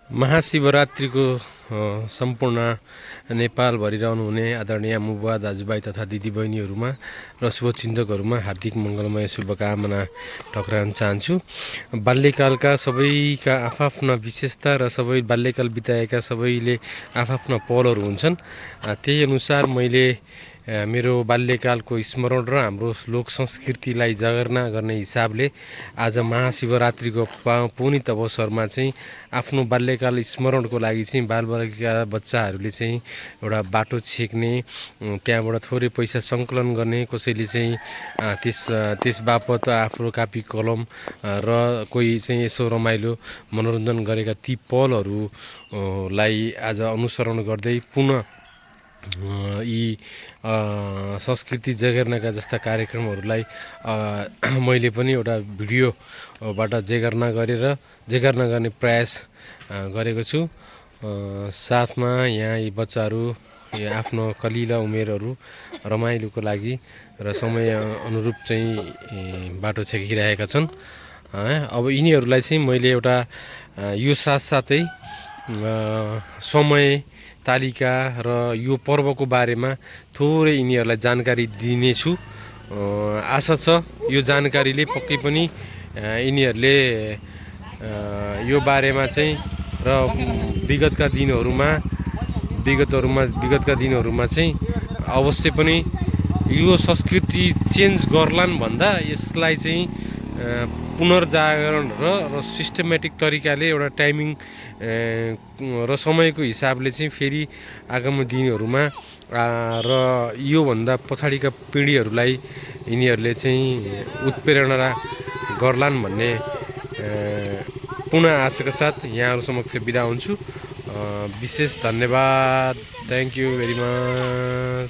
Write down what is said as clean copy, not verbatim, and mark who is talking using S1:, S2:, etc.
S1: महाशिवरात्रिको सम्पूर्ण नेपालभरि रहनुहुने आदरणीय मुबुवा दाजुभाइ तथा दिदीबहिनीहरूमा र शुभचिन्तकहरूमा हार्दिक मङ्गलमय शुभकामना टक्राउन चाहन्छु। बाल्यकालका सबैका आफ्ना विशेषता र सबै बाल्यकाल बिताएका सबैले आफ्ना पलहरू हुन्छन्। त्यही अनुसार मैले मेरो बाल्यकालको स्मरण र हाम्रो लोक संस्कृतिलाई जागर्ना गर्ने हिसाबले आज महाशिवरात्रिको पुनित अवसरमा चाहिँ आफ्नो बाल्यकाल स्मरणको लागि चाहिँ बालबालिका बच्चाहरूले चाहिँ एउटा बाटो छेक्ने, त्यहाँबाट थोरै पैसा सङ्कलन गर्ने, कसैले चाहिँ त्यस बापत आफ्नो कापी कलम र कोही चाहिँ यसो रमाइलो मनोरञ्जन गरेका ती पलहरूलाई आज अनुसरण गर्दै पुनः यी संस्कृति जगेर्नाका जस्ता कार्यक्रमहरूलाई मैले पनि एउटा भिडियोबाट जेगर्ना गर्ने प्रयास गरेको छु। साथमा यहाँ यी बच्चाहरू आफ्नो कलिला उमेरहरू रमाइलोको लागि र समय अनुरूप चाहिँ बाटो छेकिरहेका छन्। अब यिनीहरूलाई चाहिँ मैले एउटा यो साथसाथै समय तालिका र यो पर्वको बारेमा थोरै यिनीहरूलाई जानकारी दिनेछु। आशा छ यो जानकारीले पक्कै पनि यिनीहरूले यो बारेमा चाहिँ र विगतका दिनहरूमा चाहिँ अवश्य पनि यो संस्कृति चेन्ज गर्लान् भन्दा यसलाई चाहिँ पुनर्जागरण र सिस्टमेटिक तरिकाले एउटा टाइमिङ र समयको हिसाबले चाहिँ फेरि आगामी दिनहरूमा र योभन्दा पछाडिका पिँढीहरूलाई यिनीहरूले चाहिँ उत्प्रेरणा गर्लान् भन्ने पुनः आशाका साथ यहाँहरू समक्ष बिदा हुन्छु। विशेष धन्यवाद। Thank you very much.